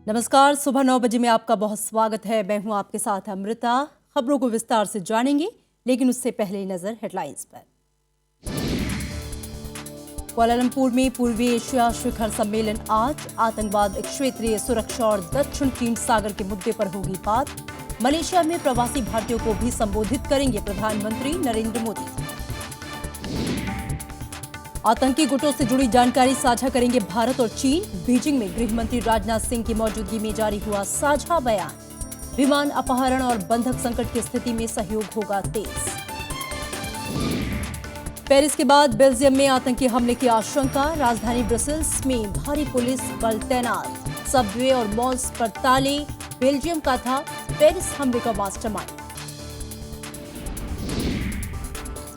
नमस्कार, सुबह 9 बजे में आपका बहुत स्वागत है। मैं हूं आपके साथ अमृता। खबरों को विस्तार से जानेंगे, लेकिन उससे पहले नजर हेडलाइंस पर। कुआलालंपुर में पूर्वी एशिया शिखर सम्मेलन आज। आतंकवाद, क्षेत्रीय सुरक्षा और दक्षिण चीन सागर के मुद्दे पर होगी बात। मलेशिया में प्रवासी भारतीयों को भी संबोधित करेंगे प्रधानमंत्री नरेंद्र मोदी। आतंकी गुटों से जुड़ी जानकारी साझा करेंगे भारत और चीन। बीजिंग में गृह मंत्री राजनाथ सिंह की मौजूदगी में जारी हुआ साझा बयान। विमान अपहरण और बंधक संकट की स्थिति में सहयोग होगा तेज। पेरिस के बाद बेल्जियम में आतंकी हमले की आशंका। राजधानी ब्रसेल्स में भारी पुलिस बल तैनात। सबवे और मॉल्स पर ताले। बेल्जियम का था पेरिस हमले का मास्टरमाइंड।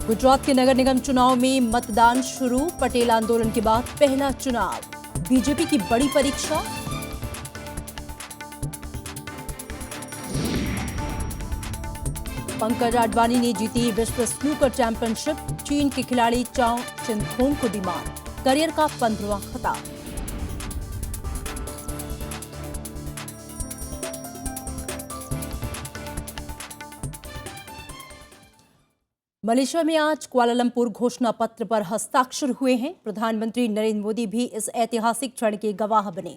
गुजरात के नगर निगम चुनाव में मतदान शुरू। पटेल आंदोलन के बाद पहला चुनाव। बीजेपी की बड़ी परीक्षा। पंकज आडवाणी ने जीती विश्व स्नूकर चैंपियनशिप। चीन के खिलाड़ी चाओ चिनथोंग को दी मात। करियर का 15वां खिताब। मलेशिया में आज कुआलालंपुर घोषणा पत्र पर हस्ताक्षर हुए हैं। प्रधानमंत्री नरेंद्र मोदी भी इस ऐतिहासिक क्षण के गवाह बने।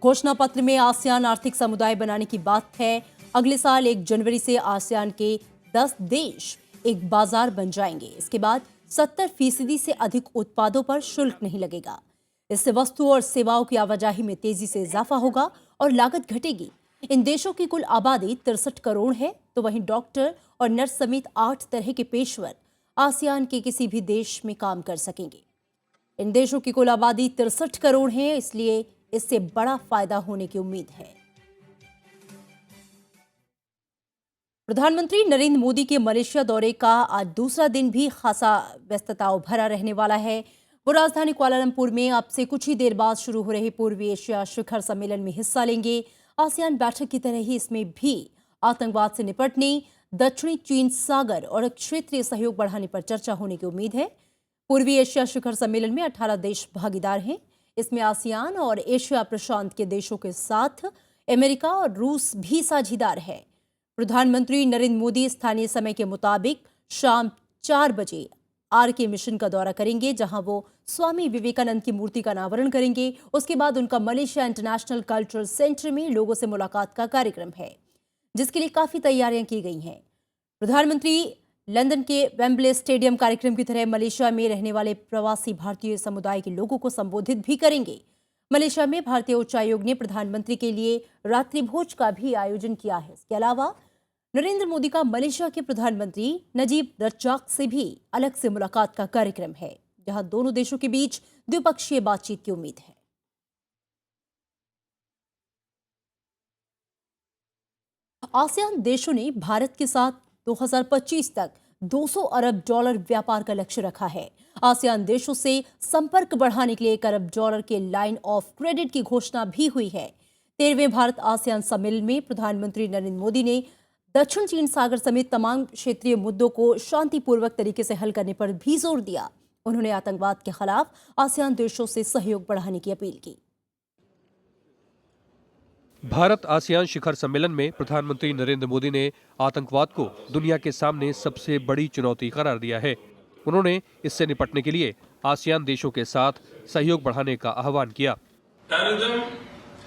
घोषणा पत्र में आसियान आर्थिक समुदाय बनाने की बात है। अगले साल 1 जनवरी से आसियान के 10 देश एक बाजार बन जाएंगे। इसके बाद 70% से अधिक उत्पादों पर शुल्क नहीं लगेगा। इससे वस्तु और सेवाओं की आवाजाही में तेजी से इजाफा होगा और लागत घटेगी। इन देशों की कुल आबादी 63 करोड़ है, तो वहीं डॉक्टर और नर्स समेत 8 तरह के पेशवर आसियान के किसी भी देश में काम कर सकेंगे। इन देशों की कुल आबादी 63 करोड़ है, इसलिए इससे बड़ा फायदा होने की उम्मीद है। प्रधानमंत्री नरेंद्र मोदी के मलेशिया दौरे का आज दूसरा दिन भी खासा व्यस्तताओं भरा रहने वाला है। वो राजधानी कुआलालंपुर में अब से कुछ ही देर बाद शुरू हो रहे पूर्वी एशिया शिखर सम्मेलन में हिस्सा लेंगे। आसियान बैठक की तरह ही इसमें भी आतंकवाद से निपटने, दक्षिणी चीन सागर और क्षेत्रीय सहयोग बढ़ाने पर चर्चा होने की उम्मीद है। पूर्वी एशिया शिखर सम्मेलन में 18 देश भागीदार हैं। इसमें आसियान और एशिया प्रशांत के देशों के साथ अमेरिका और रूस भी साझीदार है। प्रधानमंत्री नरेंद्र मोदी स्थानीय समय के मुताबिक शाम 4 बजे RK मिशन का दौरा करेंगे, जहां वो स्वामी विवेकानंद की मूर्ति का अनावरण करेंगे। उसके बाद उनका मलेशिया इंटरनेशनल कल्चरल सेंटर में लोगों से मुलाकात का कार्यक्रम है, जिसके लिए काफी तैयारियां की गई हैं। प्रधानमंत्री लंदन के वेम्बले स्टेडियम कार्यक्रम की तरह मलेशिया में रहने वाले प्रवासी भारतीय समुदाय के लोगों को संबोधित भी करेंगे। मलेशिया में भारतीय उच्चायोग ने प्रधानमंत्री के लिए रात्रि भोज का भी आयोजन किया है। इसके अलावा नरेंद्र मोदी का मलेशिया के प्रधानमंत्री नजीब रज्जाक से भी अलग से मुलाकात का कार्यक्रम है, जहां दोनों देशों के बीच द्विपक्षीय बातचीत की उम्मीद है। आसियान देशों ने भारत के साथ 2025 तक $200 अरब व्यापार का लक्ष्य रखा है। आसियान देशों से संपर्क बढ़ाने के लिए $1 अरब के लाइन ऑफ क्रेडिट की घोषणा भी हुई है। 13वें भारत आसियान सम्मेलन में प्रधानमंत्री नरेंद्र मोदी ने दक्षिण चीन सागर समेत तमाम क्षेत्रीय मुद्दों को शांतिपूर्वक तरीके से हल करने पर भी जोर दिया। उन्होंने आतंकवाद के खिलाफ आसियान देशों से सहयोग बढ़ाने की अपील की। भारत आसियान शिखर सम्मेलन में प्रधानमंत्री नरेंद्र मोदी ने आतंकवाद को दुनिया के सामने सबसे बड़ी चुनौती करार दिया है। उन्होंने इससे निपटने के लिए आसियान देशों के साथ सहयोग बढ़ाने का आह्वान किया। Terrorism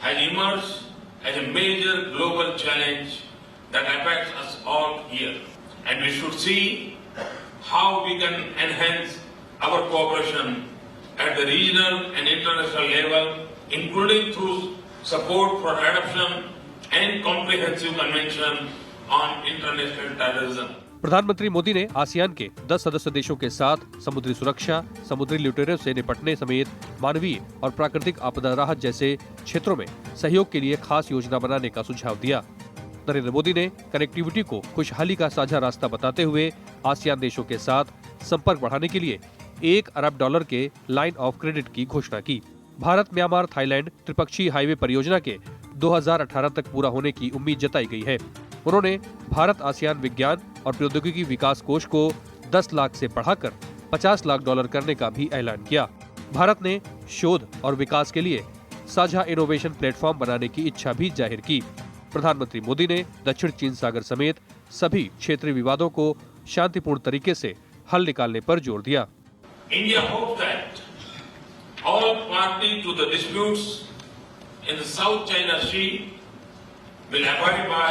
has emerged as a major global challenge that affects us all here, and we should see how we can enhance our cooperation at the regional and international level, including through support for adoption and comprehensive convention on international terrorism. प्रधानमंत्री मोदी ने ASEAN के 10 सदस्य देशों के साथ समुद्री सुरक्षा, समुद्री लुटेरों से निपटने समेत मानवीय और प्राकृतिक आपदा राहत जैसे क्षेत्रों में सहयोग के लिए खास योजना बनाने का सुझाव दिया। नरेंद्र मोदी ने कनेक्टिविटी को खुशहाली का साझा रास्ता बताते हुए आसियान देशों के साथ संपर्क बढ़ाने के लिए $1 अरब के लाइन ऑफ क्रेडिट की घोषणा की। भारत, म्यांमार, थाईलैंड त्रिपक्षीय हाईवे परियोजना के 2018 तक पूरा होने की उम्मीद जताई गई है। उन्होंने भारत आसियान विज्ञान और प्रौद्योगिकी विकास कोष को 10 लाख से बढ़ाकर $50 लाख करने का भी ऐलान किया। भारत ने शोध और विकास के लिए साझा इनोवेशन प्लेटफॉर्म बनाने की इच्छा भी जाहिर की। प्रधानमंत्री मोदी ने दक्षिण चीन सागर समेत सभी क्षेत्रीय विवादों को शांतिपूर्ण तरीके से हल निकालने पर जोर दिया। India hopes that all parties to the disputes in the South China Sea will abide by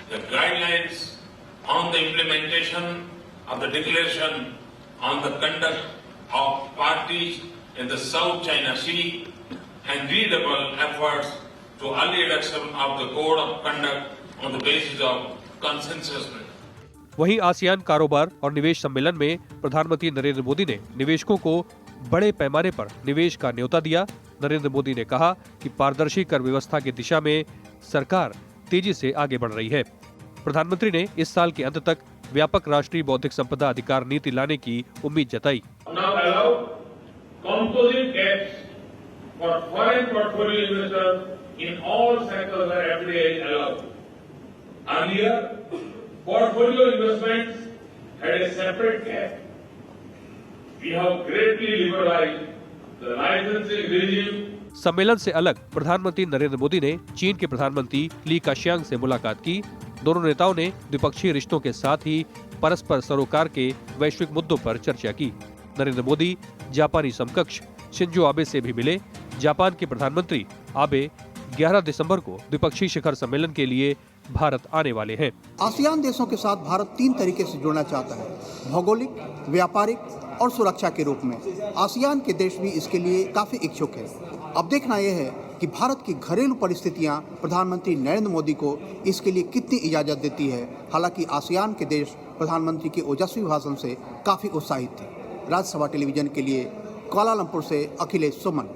the guidelines on the implementation of the declaration on the conduct of parties in the South China Sea and redouble efforts to early adoption of the code of conduct on the basis of consensus. वहीं ASEAN कारोबार और निवेश सम्मेलन में प्रधानमंत्री नरेंद्र मोदी ने निवेशकों को बड़े पैमाने पर निवेश का न्योता दिया। नरेंद्र मोदी ने कहा कि पारदर्शी कर व्यवस्था की दिशा में सरकार तेजी से आगे बढ़ रही है। प्रधानमंत्री ने इस साल के अंत तक व्यापक राष्ट्रीय बौद्धिक संपदा अधिकार नीति लाने की उम्मीद जताई। Portfolio investments had a separate cap. We have greatly liberalized the licensing regime. सम्मेलन से अलग प्रधानमंत्री नरेंद्र मोदी ने चीन के प्रधानमंत्री ली काशियांग से मुलाकात की। दोनों नेताओं ने द्विपक्षीय रिश्तों के साथ ही परस्पर सरोकार के वैश्विक मुद्दों पर चर्चा की। नरेंद्र मोदी जापानी समकक्ष शिंजो आबे से भी मिले। जापान के प्रधानमंत्री आबे 11 दिसंबर को द्विपक्षीय शिखर सम्मेलन के लिए भारत आने वाले हैं। आसियान देशों के साथ भारत 3 तरीके से जुड़ना चाहता है, भौगोलिक, व्यापारिक और सुरक्षा के रूप में। आसियान के देश भी इसके लिए काफी इच्छुक है। अब देखना यह है कि भारत की घरेलू परिस्थितियां प्रधानमंत्री नरेंद्र मोदी को इसके लिए कितनी इजाजत देती है। हालांकि आसियान के देश प्रधानमंत्री के ओजस्वी भाषण से काफी उत्साहित थे। राज्यसभा टेलीविजन के लिए कुआलालंपुर से अखिलेश सुमन।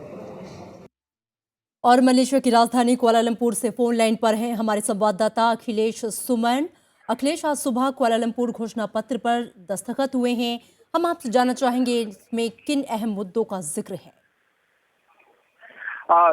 और मलेशिया की राजधानी कुआलालंपुर से फोन लाइन पर हैं हमारे संवाददाता अखिलेश सुमन। अखिलेश, आज सुबह कुआलालंपुर घोषणा पत्र पर दस्तखत हुए हैं। हम आपसे जानना चाहेंगे इसमें किन अहम मुद्दों का जिक्र है।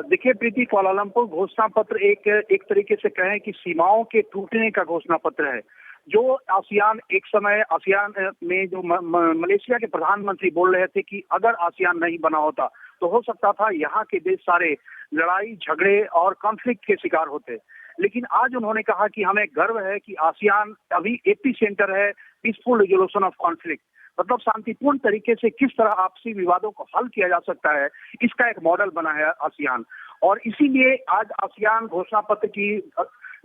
देखिए प्रीति, कुआलालंपुर घोषणा पत्र एक तरीके से कहें कि सीमाओं के टूटने का घोषणा पत्र है। जो आसियान एक समय आसियान में जो मलेशिया के प्रधानमंत्री बोल रहे थे कि अगर आसियान नहीं बना होता तो हो सकता था यहाँ के देश सारे लड़ाई झगड़े और कॉन्फ्लिक्ट के शिकार होते। लेकिन आज उन्होंने कहा कि हमें गर्व है कि आसियान अभी एपी सेंटर है पीसफुल रिजोल्यूशन ऑफ कॉन्फ्लिक्ट, मतलब शांतिपूर्ण तरीके से किस तरह आपसी विवादों को हल किया जा सकता है, इसका एक मॉडल बना है आसियान। और इसीलिए आज आसियान घोषणा पत्र की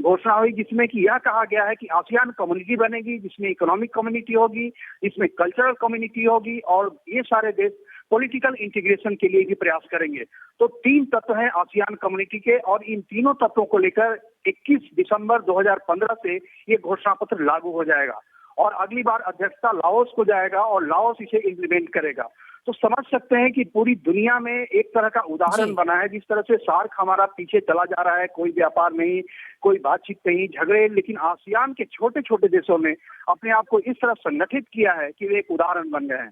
घोषणा हुई जिसमें कि यह कहा गया है कि आसियान कम्युनिटी बनेगी, जिसमें इकोनॉमिक कम्युनिटी होगी, जिसमें कल्चरल कम्युनिटी होगी और ये सारे देश पॉलिटिकल इंटीग्रेशन के लिए भी प्रयास करेंगे। तो 3 तत्व हैं आसियान कम्युनिटी के और इन तीनों तत्वों को लेकर 21 दिसंबर 2015 से ये घोषणा पत्र लागू हो जाएगा और अगली बार अध्यक्षता लाओस को जाएगा और लाओस इसे इम्प्लीमेंट करेगा। तो समझ सकते हैं कि पूरी दुनिया में एक तरह का उदाहरण बना है। जिस तरह से सार्क हमारा पीछे चला जा रहा है, कोई व्यापार नहीं, कोई बातचीत नहीं, झगड़े, लेकिन आसियान के छोटे छोटे देशों ने अपने आप को इस तरह संगठित किया है कि वे एक उदाहरण बन गए हैं।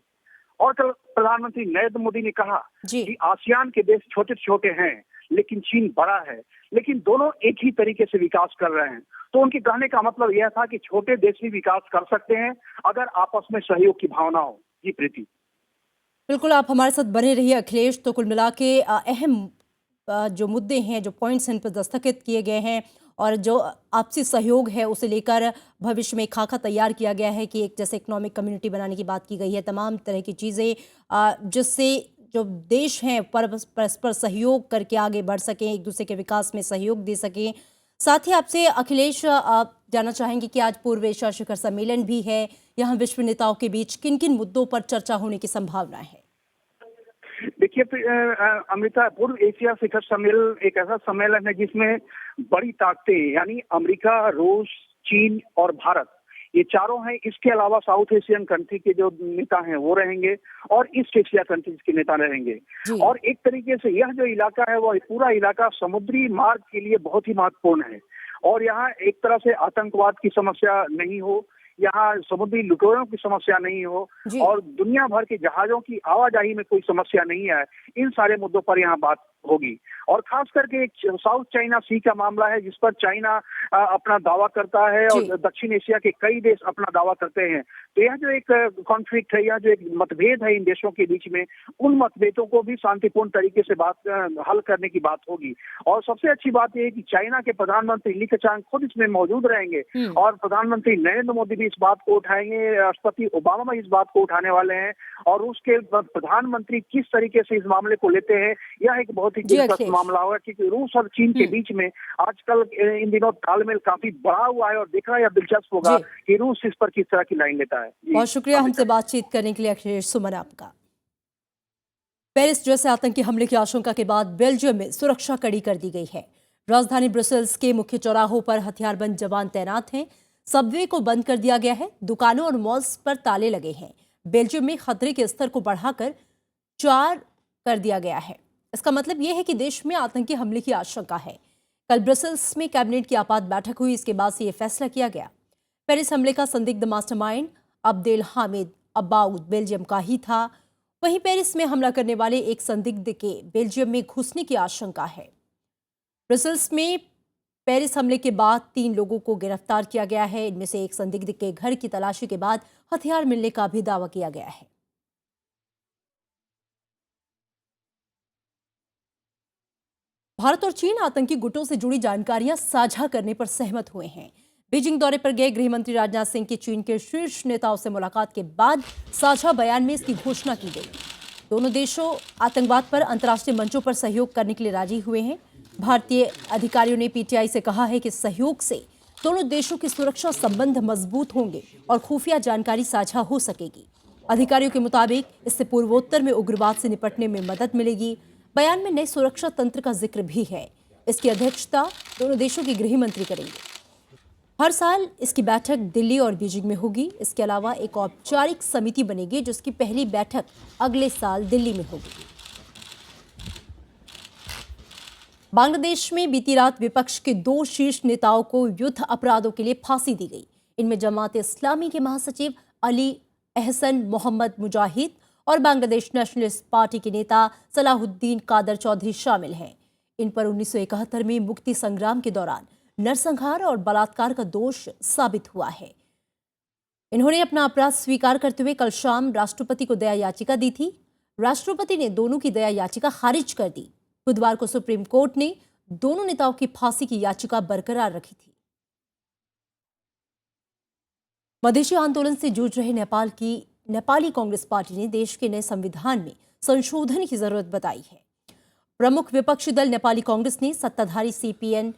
और कल प्रधानमंत्री नरेंद्र मोदी ने कहा कि आसियान के देश छोटे छोटे हैं लेकिन चीन बड़ा है, लेकिन दोनों एक ही तरीके से विकास कर रहे हैं। तो उनके कहने का मतलब यह था कि छोटे देश भी विकास कर सकते हैं अगर आपस में सहयोग की भावना हो। जी प्रीति। बिल्कुल, आप हमारे साथ बने रहिए अखिलेश। तो कुल मिला के अहम जो मुद्दे हैं, जो पॉइंट्स हैं, इन पर दस्तखत किए गए हैं और जो आपसी सहयोग है उसे लेकर भविष्य में खाका तैयार किया गया है कि एक जैसे इकोनॉमिक कम्युनिटी बनाने की बात की गई है, तमाम तरह की चीज़ें जिससे जो देश हैं परस्पर सहयोग करके आगे बढ़ सकें, एक दूसरे के विकास में सहयोग दे सकें। साथ ही आपसे अखिलेश आप जानना चाहेंगे कि आज पूर्व एशिया शिखर सम्मेलन भी है, यहाँ विश्व नेताओं के बीच किन किन मुद्दों पर चर्चा होने की संभावना है? देखिए अमृता, पूर्व एशिया शिखर सम्मेलन एक ऐसा सम्मेलन है जिसमें बड़ी ताकतें यानी अमेरिका, रूस, चीन और भारत, ये चारों हैं। इसके अलावा साउथ एशियन कंट्री के जो नेता हैं वो रहेंगे और ईस्ट एशिया कंट्रीज के नेता रहेंगे। और एक तरीके से यह जो इलाका है वो पूरा इलाका समुद्री मार्ग के लिए बहुत ही महत्वपूर्ण है और यहाँ एक तरह से आतंकवाद की समस्या नहीं हो, यहाँ समुद्री लुटेरों की समस्या नहीं हो और दुनिया भर के जहाजों की आवाजाही में कोई समस्या नहीं है। इन सारे मुद्दों पर यहाँ बात होगी। और खास करके एक साउथ चाइना सी का मामला है जिस पर चाइना अपना दावा करता है और जी। दक्षिण एशिया के कई देश अपना दावा करते हैं। तो यह जो एक कॉन्फ्लिक्ट है, यह जो एक मतभेद है इन देशों के बीच में, उन मतभेदों को भी शांतिपूर्ण तरीके से हल करने की बात होगी। और सबसे अच्छी बात यह है कि चाइना के प्रधानमंत्री ली केचांग खुद इसमें मौजूद रहेंगे और प्रधानमंत्री नरेंद्र मोदी भी इस बात को उठाएंगे, राष्ट्रपति ओबामा भी इस बात को उठाने वाले हैं और उसके प्रधानमंत्री किस तरीके से इस मामले को लेते हैं, यह एक बहुत ही दिलचस्प मामला होगा क्योंकि रूस और चीन के बीच में आजकल इन दिनों तालमेल काफी बढ़ा हुआ है और देखना यह दिलचस्प होगा कि रूस इस पर किस तरह की लाइन लेता है। बहुत शुक्रिया हमसे बातचीत करने के लिए अखिलेश सुमन आपका। पेरिस जैसे आतंकी हमले की आशंका के बाद बेल्जियम में सुरक्षा कड़ी कर दी गई है। राजधानी ब्रसेल्स के मुख्य चौराहों पर हथियारबंद जवान तैनात हैं। सबवे को बंद कर दिया गया है। दुकानों और मॉल्स पर ताले लगे हैं। बेल्जियम में खतरे के स्तर को बढ़ाकर 4 कर दिया गया है। इसका मतलब यह है कि देश में आतंकी हमले की आशंका है। कल ब्रसेल्स में कैबिनेट की आपात बैठक हुई। इसके बाद से यह फैसला किया गया। पेरिस हमले का संदिग्ध मास्टरमाइंड अब्देल हामिद अब्बाउद बेल्जियम का ही था। वहीं पेरिस में हमला करने वाले एक संदिग्ध के बेल्जियम में घुसने की आशंका है। ब्रसेल्स में पेरिस हमले के बाद 3 लोगों को गिरफ्तार किया गया है। इनमें से एक संदिग्ध के घर की तलाशी के बाद हथियार मिलने का भी दावा किया गया है। भारत और चीन आतंकी गुटों से जुड़ी जानकारियां साझा करने पर सहमत हुए हैं। बीजिंग दौरे पर गए गृह मंत्री राजनाथ सिंह की चीन के शीर्ष नेताओं से मुलाकात के बाद साझा बयान में इसकी घोषणा की गई। दोनों देशों आतंकवाद पर अंतर्राष्ट्रीय मंचों पर सहयोग करने के लिए राजी हुए हैं। भारतीय अधिकारियों ने पीटीआई से कहा है कि सहयोग से दोनों देशों के सुरक्षा संबंध मजबूत होंगे और खुफिया जानकारी साझा हो सकेगी। अधिकारियों के मुताबिक इससे पूर्वोत्तर में उग्रवाद से निपटने में मदद मिलेगी। बयान में नए सुरक्षा तंत्र का जिक्र भी है। इसकी अध्यक्षता दोनों देशों के गृह मंत्री करेंगे। हर साल इसकी बैठक दिल्ली और बीजिंग में होगी। इसके अलावा एक औपचारिक समिति बनेगी जिसकी पहली बैठक अगले साल दिल्ली में होगी। बांग्लादेश में बीती रात विपक्ष के 2 शीर्ष नेताओं को युद्ध अपराधों के लिए फांसी दी गई। इनमें जमात इस्लामी के महासचिव अली एहसन मोहम्मद मुजाहिद और बांग्लादेश नेशनलिस्ट पार्टी के नेता सलाहुद्दीन कादर चौधरी शामिल हैं। इन पर 1971 में मुक्ति संग्राम के दौरान नरसंहार और बलात्कार का दोष साबित हुआ है। इन्होंने अपना अपराध स्वीकार करते हुए कल शाम राष्ट्रपति को दया याचिका दी थी। राष्ट्रपति ने दोनों की दया याचिका खारिज कर दी। बुधवार को सुप्रीम कोर्ट ने दोनों नेताओं की फांसी की याचिका बरकरार रखी थी। मधेशी आंदोलन से जूझ रहे नेपाली कांग्रेस पार्टी ने देश के नए संविधान में संशोधन की जरूरत बताई है। प्रमुख विपक्षी दल नेपाली कांग्रेस ने सत्ताधारी सीपीएन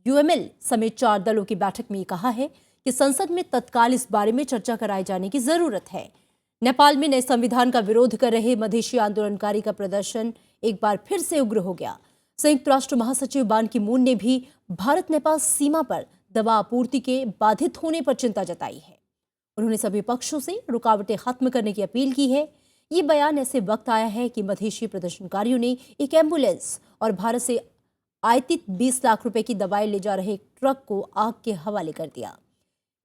यूएमएल समेत 4 दलों की बैठक में कहा है कि संसद में तत्काल इस बारे में चर्चा कराए जाने की जरूरत है। नेपाल में नए संविधान का विरोध कर रहे मधेशी आंदोलनकारी का प्रदर्शन एक बार फिर से उग्र हो गया। संयुक्त राष्ट्र महासचिव बान की मून ने भी भारत नेपाल सीमा पर दवा आपूर्ति के बाधित होने पर चिंता जताई है। उन्होंने सभी पक्षों से रुकावटें खत्म करने की अपील की है। ये बयान ऐसे वक्त आया है कि मधेशी प्रदर्शनकारियों ने एक एम्बुलेंस और भारत से आयातित 20 लाख रुपए की दवाएं ले जा रहे एक ट्रक को आग के हवाले कर दिया।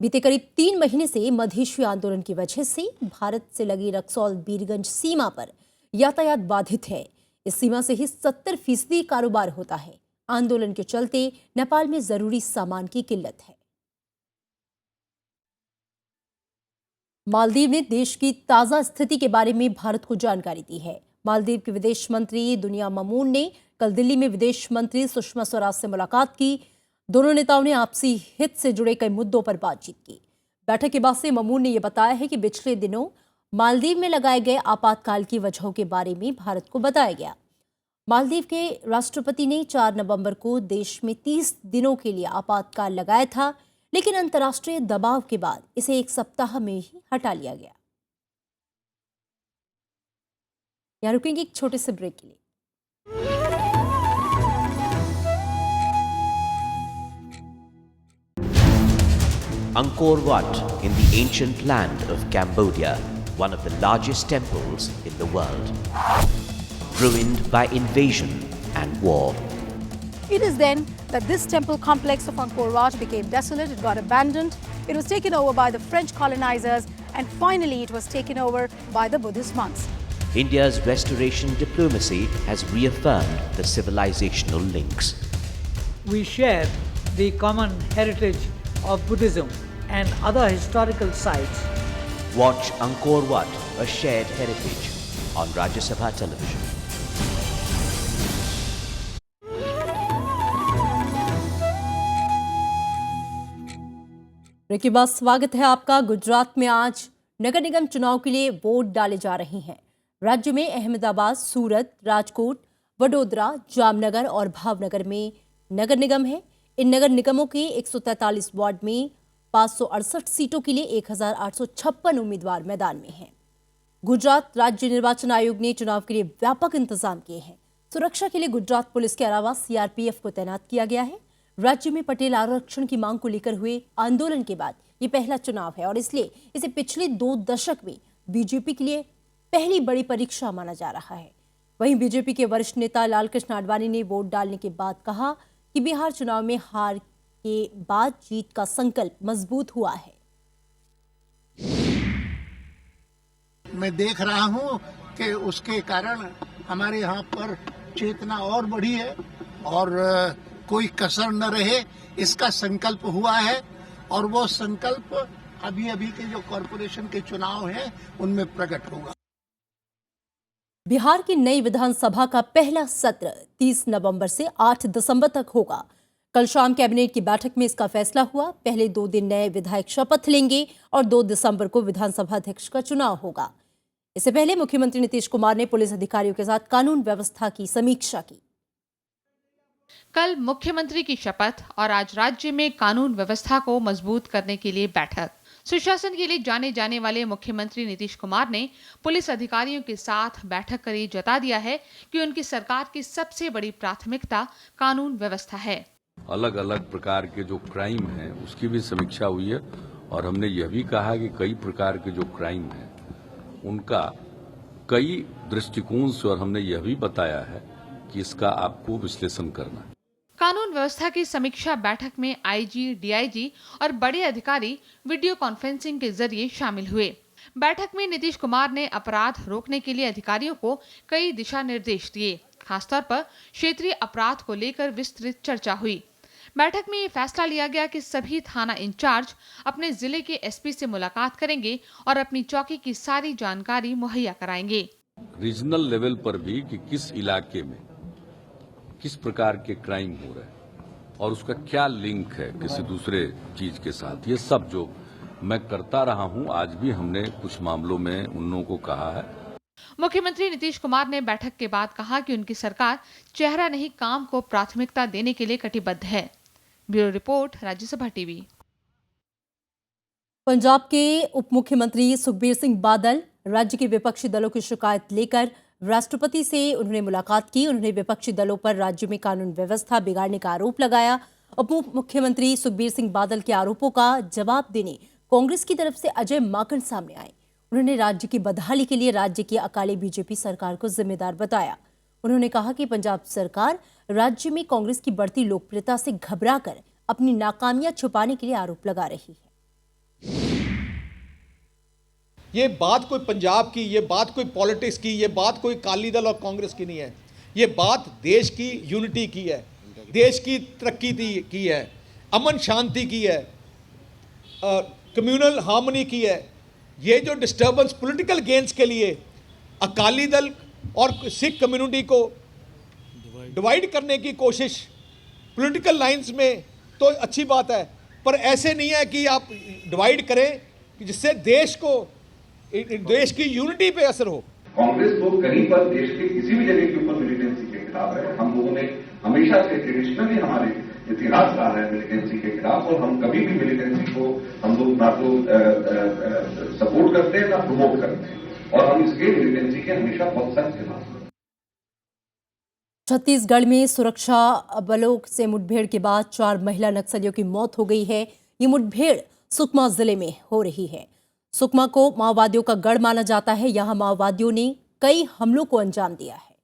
बीते करीब 3 महीने से मधेशी आंदोलन की वजह से भारत से लगी रक्सौल बीरगंज सीमा पर यातायात बाधित है। इस सीमा से ही 70% कारोबार होता है। आंदोलन के चलते नेपाल में जरूरी सामान की किल्लत है। मालदीव ने देश की ताजा स्थिति के बारे में भारत को जानकारी दी है। मालदीव के विदेश मंत्री दुनिया ममून ने कल दिल्ली में विदेश मंत्री सुषमा स्वराज से मुलाकात की। दोनों नेताओं ने आपसी हित से जुड़े कई मुद्दों पर बातचीत की। बैठक के बाद से ममून ने यह बताया है कि पिछले दिनों मालदीव में लगाए गए आपातकाल की वजहों के बारे में भारत को बताया गया। मालदीव के राष्ट्रपति ने 4 नवंबर को देश में 30 दिनों के लिए आपातकाल लगाया था, लेकिन अंतर्राष्ट्रीय दबाव के बाद इसे 1 सप्ताह में ही हटा लिया गया। यहां रुकेंगे एक छोटे से ब्रेक के लिए। Angkor Wat in the ancient land of Cambodia, one of the largest temples in the world, ruined by invasion and war. It is then that this temple complex of Angkor Wat became desolate, it got abandoned, it was taken over by the French colonizers, and finally it was taken over by the Buddhist monks. India's restoration diplomacy has reaffirmed the civilizational links. We share the common heritage of Buddhism and other historical sites. Watch Angkor Wat, a shared heritage, on Rajya Sabha television. Break के बाद स्वागत है आपका। गुजरात में आज नगर निगम चुनाव के लिए वोट डाले जा रहे हैं। राज्य में अहमदाबाद, सूरत, राजकोट, वडोदरा, जामनगर और भावनगर में नगर निगम है। इन नगर निगमों के 143 वार्ड में 568 सीटों के लिए 1856 उम्मीदवार मैदान में हैं। गुजरात राज्य निर्वाचन आयोग ने चुनाव के लिए व्यापक इंतजाम किए हैं। सुरक्षा के लिए गुजरात पुलिस के अलावा सीआरपीएफ को तैनात किया गया है। राज्य में पटेल आरक्षण की मांग को लेकर हुए आंदोलन के बाद ये पहला चुनाव है और इसलिए इसे पिछले 2 दशक में बीजेपी के लिए पहली बड़ी परीक्षा माना जा रहा है। वहीं बीजेपी के वरिष्ठ नेता लालकृष्ण आडवाणी ने वोट डालने के बाद कहा कि बिहार चुनाव में हार के बाद जीत का संकल्प मजबूत हुआ है। मैं देख रहा हूं कि उसके कारण हमारे यहाँ पर चेतना और बढ़ी है और कोई कसर न रहे, इसका संकल्प हुआ है और वो संकल्प अभी के जो कॉरपोरेशन के चुनाव हैं उनमें प्रकट होगा। बिहार की नई विधानसभा का पहला सत्र 30 नवंबर से 8 दिसंबर तक होगा। कल शाम कैबिनेट की बैठक में इसका फैसला हुआ। पहले 2 दिन नए विधायक शपथ लेंगे और 2 दिसंबर को विधानसभा अध्यक्ष का चुनाव होगा। इससे पहले मुख्यमंत्री नीतीश कुमार ने पुलिस अधिकारियों के साथ कानून व्यवस्था की समीक्षा की। कल मुख्यमंत्री की शपथ और आज राज्य में कानून व्यवस्था को मजबूत करने के लिए बैठक। सुशासन के लिए जाने जाने वाले मुख्यमंत्री नीतीश कुमार ने पुलिस अधिकारियों के साथ बैठक कर जता दिया है कि उनकी सरकार की सबसे बड़ी प्राथमिकता कानून व्यवस्था है। अलग अलग प्रकार के जो क्राइम हैं उसकी भी समीक्षा हुई है और हमने यह भी कहा कि कई प्रकार के जो क्राइम हैं उनका कई दृष्टिकोण से, और हमने यह भी बताया है कि इसका आपको विश्लेषण करना है। कानून व्यवस्था की समीक्षा बैठक में आईजी, डीआईजी और बड़े अधिकारी वीडियो कॉन्फ्रेंसिंग के जरिए शामिल हुए। बैठक में नीतीश कुमार ने अपराध रोकने के लिए अधिकारियों को कई दिशा निर्देश दिए। खासतौर पर क्षेत्रीय अपराध को लेकर विस्तृत चर्चा हुई। बैठक में ये फैसला लिया गया कि सभी थाना इंचार्ज अपने जिले के एसपी से मुलाकात करेंगे और अपनी चौकी की सारी जानकारी मुहैया कराएंगे। रीजनल लेवल पर भी कि किस इलाके में किस प्रकार के क्राइम हो रहे हैं और उसका क्या लिंक है किसी दूसरे चीज के साथ, ये सब जो मैं करता रहा हूं, आज भी हमने कुछ मामलों में उन लोगों को कहा है। मुख्यमंत्री नीतीश कुमार ने बैठक के बाद कहा कि उनकी सरकार चेहरा नहीं काम को प्राथमिकता देने के लिए कटिबद्ध है। Bureau report, Rajya Sabha TV. Punjab के उप मुख्यमंत्री सुखबीर सिंह बादल राज्य के विपक्षी दलों की शिकायत लेकर राष्ट्रपति से उन्होंने मुलाकात की। उन्होंने विपक्षी दलों पर राज्य में कानून व्यवस्था बिगाड़ने का आरोप लगाया। उप मुख्यमंत्री सुखबीर सिंह बादल के आरोपों का जवाब देने कांग्रेस की तरफ से अजय माकन सामने आए। उन्होंने राज्य की बदहाली के लिए राज्य की अकाली बीजेपी सरकार को जिम्मेदार बताया। उन्होंने कहा कि पंजाब सरकार राज्य में कांग्रेस की बढ़ती लोकप्रियता से घबराकर अपनी नाकामियां छुपाने के लिए आरोप लगा रही है। ये बात कोई पंजाब की, ये बात कोई पॉलिटिक्स की, ये बात कोई अकाली दल और कांग्रेस की नहीं है। ये बात देश की यूनिटी की है, देश की तरक्की की है, अमन शांति की है, कम्युनल हार्मनी की है। ये जो डिस्टर्बेंस पॉलिटिकल गेन्स के लिए अकाली दल और सिख कम्युनिटी को डिवाइड करने की कोशिश पॉलिटिकल लाइंस में तो अच्छी बात है, पर ऐसे नहीं है कि आप डिवाइड करें जिससे देश की यूनिटी पे असर हो। कांग्रेस तो कहीं पर देश के किसी भी जगह के ऊपर मिलिटेंसी के खिलाफ है। हम लोगों ने हमेशा से ट्रेडिशनली हमारे इतिहास रहा है मिलिटेंसी के खिलाफ, और हम कभी भी मिलिटेंसी को हम लोग ना तो सपोर्ट करते हैं ना प्रमोट करते हैं, और हम इसके मिलिटेंसी के हमेशा बहुत सख्त खिलाफ हैं। छत्तीसगढ़ में सुरक्षा बलों से मुठभेड़ के बाद 4 महिला नक्सलियों की मौत हो गई है। ये मुठभेड़ सुकमा जिले में हो रही है। सुकमा को माओवादियों का गढ़ माना जाता है। यहां माओवादियों ने कई हमलों को अंजाम दिया है।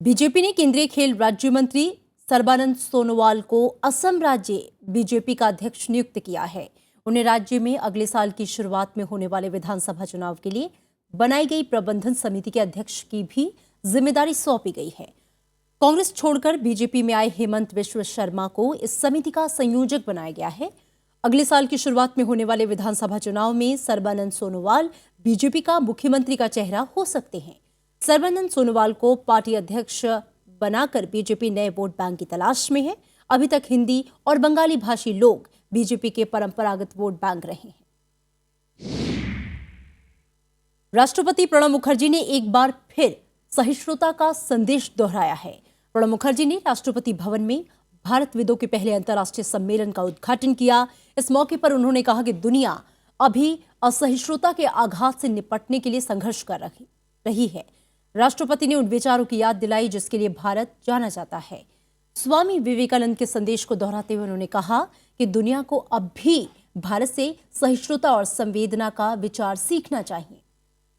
बीजेपी ने केंद्रीय खेल राज्य मंत्री सर्बानंद सोनोवाल को असम राज्य बीजेपी का अध्यक्ष नियुक्त किया है। उन्हें राज्य में अगले साल की शुरुआत में होने वाले विधानसभा चुनाव के लिए बनाई गई प्रबंधन समिति के अध्यक्ष की भी जिम्मेदारी सौंपी गई है। कांग्रेस छोड़कर बीजेपी में आए हेमंत बिश्व शर्मा को इस समिति का संयोजक बनाया गया है। अगले साल की शुरुआत में होने वाले विधानसभा चुनाव में सर्बानंद सोनोवाल बीजेपी का मुख्यमंत्री का चेहरा हो सकते हैं। सर्बानंद सोनोवाल को पार्टी अध्यक्ष बनाकर बीजेपी नए वोट बैंक की तलाश में है। अभी तक हिंदी और बंगाली भाषी लोग बीजेपी के परंपरागत वोट बैंक रहे हैं। राष्ट्रपति प्रणब मुखर्जी ने एक बार फिर सहिष्णुता का संदेश दोहराया है। प्रणब मुखर्जी ने राष्ट्रपति भवन में भारतविदों के पहले अंतर्राष्ट्रीय सम्मेलन का उद्घाटन किया। इस मौके पर उन्होंने कहा कि दुनिया अभी असहिष्णुता के आघात से निपटने के लिए संघर्ष कर रही है। राष्ट्रपति ने उन विचारों की याद दिलाई जिसके लिए भारत जाना जाता है। स्वामी विवेकानंद के संदेश को दोहराते हुए उन्होंने कहा कि दुनिया को अब भी भारत से सहिष्णुता और संवेदना का विचार सीखना चाहिए।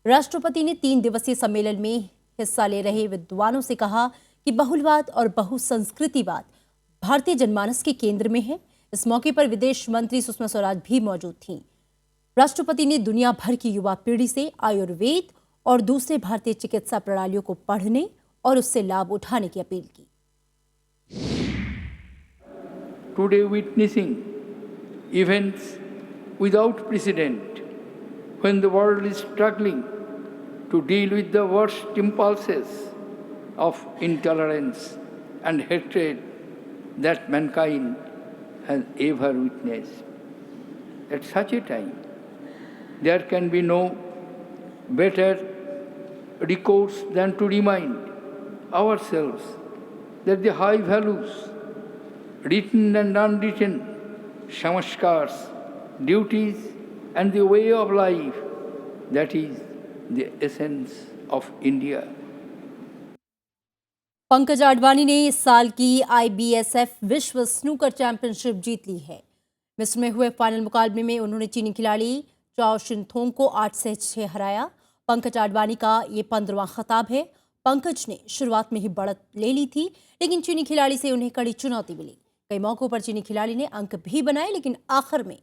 राष्ट्रपति ने 3 दिवसीय सम्मेलन में हिस्सा ले रहे विद्वानों से कहा कि बहुलवाद और बहुसंस्कृतिवाद भारतीय जनमानस के केंद्र में है। इस मौके पर विदेश मंत्री सुषमा स्वराज भी मौजूद थीं। राष्ट्रपति ने दुनिया भर की युवा पीढ़ी से आयुर्वेद और दूसरे भारतीय चिकित्सा प्रणालियों को पढ़ने और उससे लाभ उठाने की अपील की। Today witnessing events without precedent when the world is struggling to deal with the worst impulses of intolerance and hatred that mankind has ever witnessed. At such a time, there can be no better recourse than to remind ourselves that the high values, written and unwritten, samskars, duties, and the way of life, that is the essence of India. Pankaj Advani ने इस साल की IBSF विश्व snooker championship जीत ली है। मिस्र में हुए final मुकाबले में उन्होंने चीनी खिलाड़ी चाओ शिनथोंग को 8 से 6 हराया। पंकज आडवाणी का ये 15वां खिताब है। पंकज ने शुरुआत में ही बढ़त ले ली थी, लेकिन चीनी खिलाड़ी से उन्हें कड़ी चुनौती मिली। कई मौकों पर चीनी खिलाड़ी ने अंक भी बनाए, लेकिन आखिर में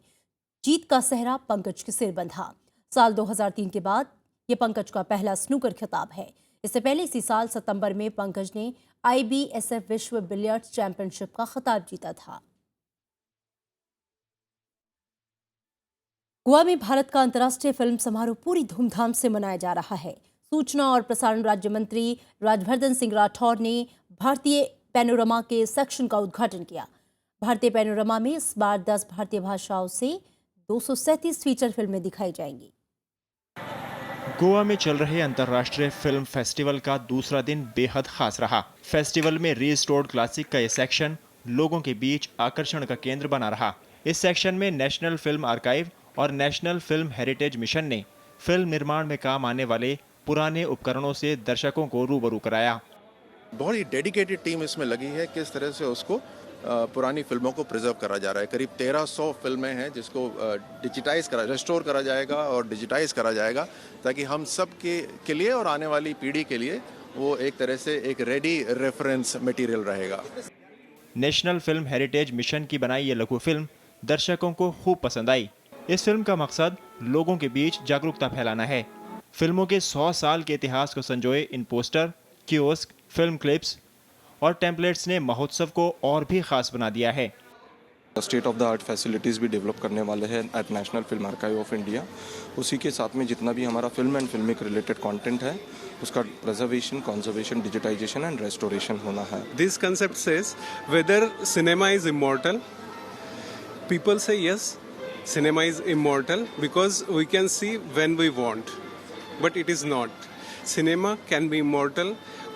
जीत का सेहरा पंकज के सिर बंधा। साल 2003 के बाद ये पंकज का पहला स्नूकर खिताब है। इससे पहले इसी साल सितंबर में पंकज ने IBSF विश्व बिलियर्ड्स चैंपियनशिप का खिताब जीता था। गोवा में भारत का अंतर्राष्ट्रीय फिल्म समारोह पूरी धूमधाम से मनाया जा रहा है। सूचना और प्रसारण राज्य मंत्री राजवर्धन सिंह राठौर ने भारतीय पैनोरमा के सेक्शन का उद्घाटन किया। भारतीय पैनोरमा में इस बार 10 भारतीय भाषाओं से 237 फीचर फिल्में दिखाई जाएंगी। गोवा में चल रहे अंतर्राष्ट्रीय फिल्म फेस्टिवल का दूसरा दिन बेहद खास रहा। फेस्टिवल में रीस्टोर्ड क्लासिक का ये सेक्शन लोगों के बीच आकर्षण का केंद्र बना रहा। इस सेक्शन में नेशनल फिल्म आर्काइव और नेशनल फिल्म हेरिटेज मिशन ने फिल्म निर्माण में काम आने वाले पुराने उपकरणों से दर्शकों को रूबरू कराया। बहुत ही डेडिकेटेड टीम इसमें लगी है। किस तरह से उसको पुरानी फिल्मों को प्रिजर्व करा जा रहा है। करीब 1300 फिल्में हैं जिसको डिजिटाइज करा, रेस्टोर करा जाएगा और डिजिटाइज करा जाएगा, ताकि हम सब के लिए और आने वाली पीढ़ी के लिए वो एक तरह से एक रेडी रेफरेंस मटेरियल रहेगा। नेशनल फिल्म हेरिटेज मिशन की बनाई ये लघु फिल्म दर्शकों को खूब पसंद आई। इस फिल्म का मकसद लोगों के बीच जागरूकता फैलाना है। फिल्मों के 100 साल के इतिहास को संजोए इन पोस्टर, कियोस्क, फिल्म क्लिप्स और टेम्पलेट्स ने महोत्सव को और भी खास बना दिया है। State of the art facilities भी डेवलप करने वाले हैं at National Film Archive of India. उसी के साथ में जितना भी हमारा film and filmic related content है उसका preservation, conservation, digitization and restoration होना है। This concept says whether cinema is immortal, people say yes, cinema is immortal because we can see when we want, but it is not. Cinema can be immortal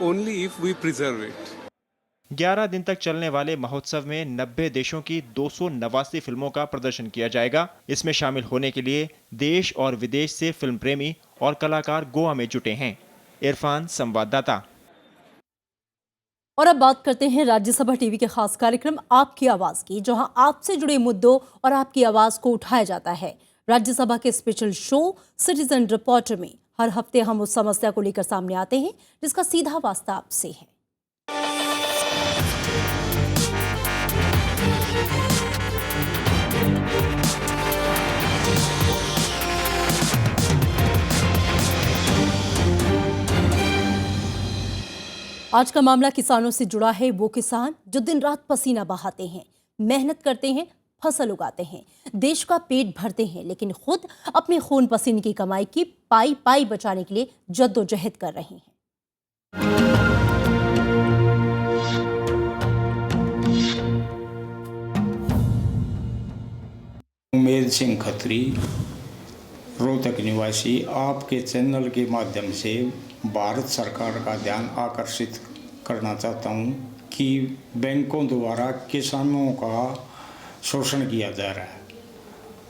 only if we preserve it. 11 दिन तक चलने वाले महोत्सव में 90 देशों की 289 फिल्मों का प्रदर्शन किया जाएगा। इसमें शामिल होने के लिए देश और विदेश से फिल्म प्रेमी और कलाकार गोवा में जुटे हैं। इरफान, संवाददाता। और अब बात करते हैं राज्यसभा टीवी के खास कार्यक्रम आपकी आवाज की, जहां आपसे जुड़े मुद्दों और आपकी आवाज को उठाया जाता है। राज्यसभा के स्पेशल शो सिटीजन रिपोर्टर में हर हफ्ते हम उस समस्या को लेकर सामने आते हैं जिसका सीधा वास्ता आपसे है। आज का मामला किसानों से जुड़ा है। वो किसान जो दिन रात पसीना बहाते हैं, मेहनत करते हैं, फसल उगाते हैं, देश का पेट भरते हैं, लेकिन खुद अपने खून पसीने की कमाई की पाई पाई बचाने के लिए जद्दोजहद कर रहे हैं। उमेद सिंह खत्री, रोहतक निवासी, आपके चैनल के माध्यम से भारत सरकार का ध्यान आकर्षित करना चाहता हूं कि बैंकों द्वारा किसानों का शोषण किया जा रहा है।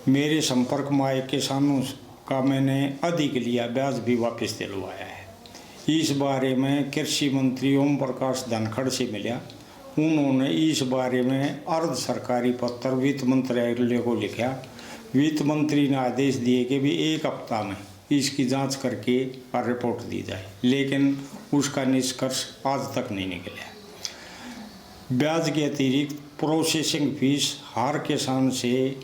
मेरे संपर्क में आए किसानों का मैंने अधिक लिया ब्याज भी वापस दिलवाया है। इस बारे में कृषि मंत्री ओम प्रकाश धनखड़ से मिला। उन्होंने इस बारे में अर्ध सरकारी पत्र वित्त मंत्रालय को लिखा। वित्त मंत्री ने आदेश दिए कि भी 1 हफ्ता में इसकी जांच करके और रिपोर्ट दी जाए, लेकिन उसका निष्कर्ष आज तक नहीं निकला। ब्याज के अतिरिक्त प्रोसेसिंग फीस हर किसान से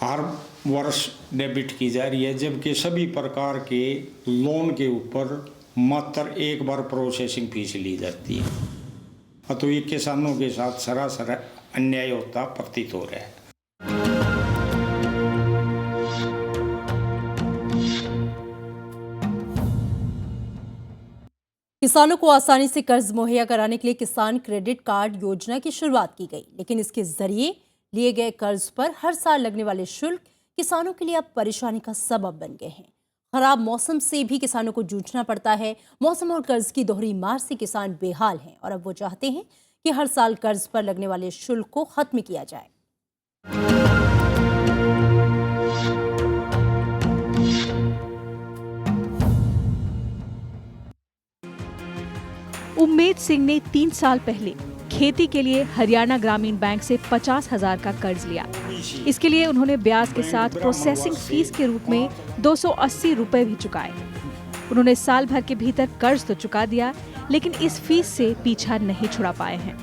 हर वर्ष डेबिट की जा रही है, जबकि सभी प्रकार के लोन के ऊपर मात्र 1 बार प्रोसेसिंग फीस ली जाती है। तो ये किसानों के साथ सरासर अन्याय होता प्रतीत हो रहा है। किसानों को आसानी से कर्ज मुहैया कराने के लिए किसान क्रेडिट कार्ड योजना की शुरुआत की गई, लेकिन इसके जरिए लिए गए कर्ज पर हर साल लगने वाले शुल्क किसानों के लिए अब परेशानी का सबब बन गए हैं। खराब मौसम से भी किसानों को जूझना पड़ता है। मौसम और कर्ज की दोहरी मार से किसान बेहाल हैं और अब वो चाहते हैं कि हर साल कर्ज पर लगने वाले शुल्क को खत्म किया जाए। उम्मेद सिंह ने 3 साल पहले खेती के लिए हरियाणा ग्रामीण बैंक से 50,000 का कर्ज लिया। इसके लिए उन्होंने ब्याज के साथ प्रोसेसिंग फीस के रूप में 280 रुपए भी चुकाए। उन्होंने साल भर के भीतर कर्ज तो चुका दिया, लेकिन इस फीस से पीछा नहीं छुड़ा पाए हैं।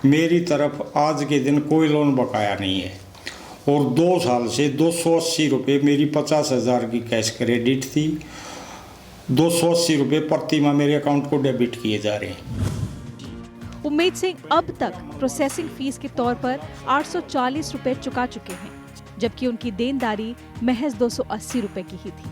मेरी तरफ आज के दिन कोई लोन बकाया नहीं है और 2 साल से 280 रुपये मेरी 50,000 की कैश क्रेडिट थी। 280 रुपये प्रति माह मेरे अकाउंट को डेबिट किए जा रहे हैं। उम्मेद सिंह अब तक प्रोसेसिंग फीस के तौर पर 840 रुपए चुका चुके हैं, जबकि उनकी देनदारी महज 280 रुपए की ही थी।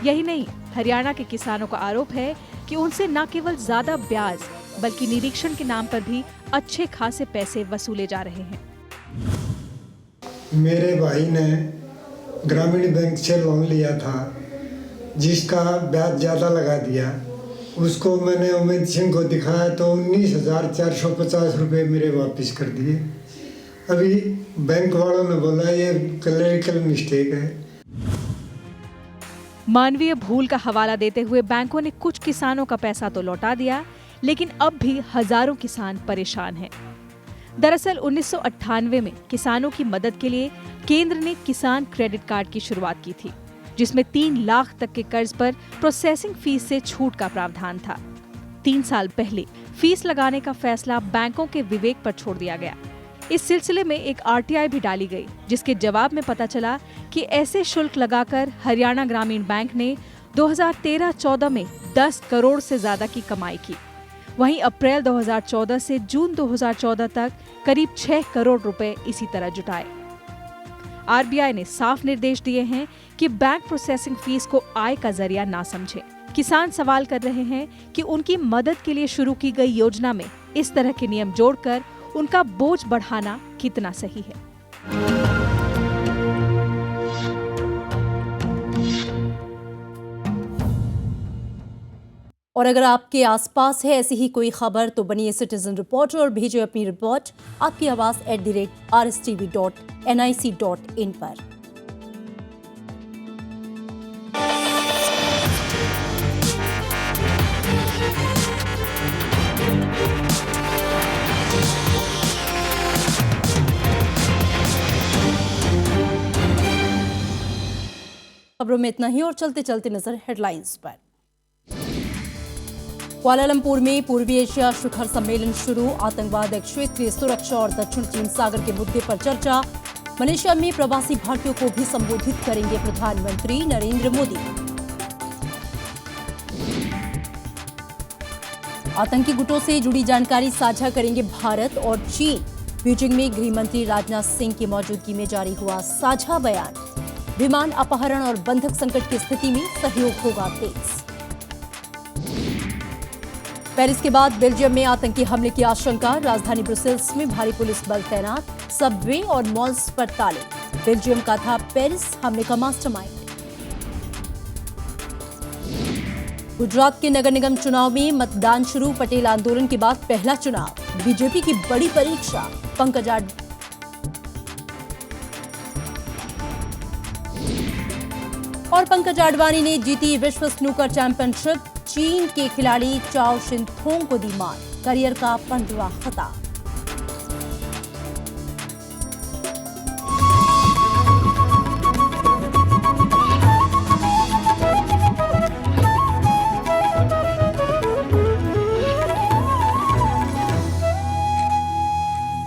यही नहीं, हरियाणा के किसानों का आरोप है कि उनसे न केवल ज्यादा ब्याज बल्कि निरीक्षण के नाम पर भी अच्छे खासे पैसे वसूले जा रहे हैं। मेरे भाई ने ग्रामीण बैंक से लोन लिया था, जिसका ब्याज ज़्यादा लगा दिया। उसको मैंने उम्मेद सिंह को दिखाया तो 19,450 रुपये मेरे वापस कर दिए। अभी बैंक वालों ने बोला ये क्लरिकल मिस्टेक है। मानवीय भूल का हवाला देते हुए बैंकों ने कुछ किसानों का पैसा तो लौटा दिया, लेकिन अब भी हजारों किसान परेशान हैं। दरअसल 1998 में किसानों की मदद के लिए केंद्र ने किसान क्रेडिट कार्ड की शुरुआत की थी, जिसमें 3 लाख तक के कर्ज पर प्रोसेसिंग फीस से छूट का प्रावधान था। 3 साल पहले फीस लगाने का फैसला बैंकों के विवेक पर छोड़ दिया गया। इस सिलसिले में एक RTI भी डाली गई, जिसके जवाब में पता चला कि ऐसे शुल्क लगाकर हरियाणा ग्रामीण बैंक ने 2013-14 में 10 करोड़ से ज्यादा की कमाई की। वहीं अप्रैल 2014 से जून 2014 तक करीब 6 करोड़ रुपए इसी तरह जुटाए। RBI ने साफ निर्देश दिए हैं कि बैंक प्रोसेसिंग फीस को आय का जरिया ना समझें। किसान सवाल कर रहे हैं कि उनकी मदद के लिए शुरू की गई योजना में इस तरह के नियम जोड़कर उनका बोझ बढ़ाना कितना सही है। और अगर आपके आसपास है ऐसी ही कोई खबर तो बनिए सिटीजन रिपोर्टर और भेजिए अपनी रिपोर्ट आपकी आवाज @rstv.nic.in पर। खबरों में इतना ही और चलते चलते नजर हेडलाइंस पर। कुआलालंपुर में पूर्वी एशिया शिखर सम्मेलन शुरू। आतंकवाद, क्षेत्रीय सुरक्षा और दक्षिण चीन सागर के मुद्दे पर चर्चा। मलेशिया में प्रवासी भारतीयों को भी संबोधित करेंगे प्रधानमंत्री नरेंद्र मोदी। आतंकी गुटों से जुड़ी जानकारी साझा करेंगे भारत और चीन। बीजिंग में गृह मंत्री राजनाथ सिंह की मौजूदगी में जारी हुआ साझा बयान। विमान अपहरण और बंधक संकट की स्थिति में सहयोग होगा तेज। पेरिस के बाद बेल्जियम में आतंकी हमले की आशंका। राजधानी ब्रुसेल्स में भारी पुलिस बल तैनात। सबवे और मॉल्स पर ताले। बेल्जियम का था पेरिस हमले का मास्टरमाइंड। गुजरात के नगर निगम चुनाव में मतदान शुरू। पटेल आंदोलन के बाद पहला चुनाव। बीजेपी की बड़ी परीक्षा। पंकज आडवाणी ने जीती विश्व स्नूकर चैंपियनशिप। चीन के खिलाड़ी चाओ शिन थोंग को दी मात। करियर का 15वां खिताब।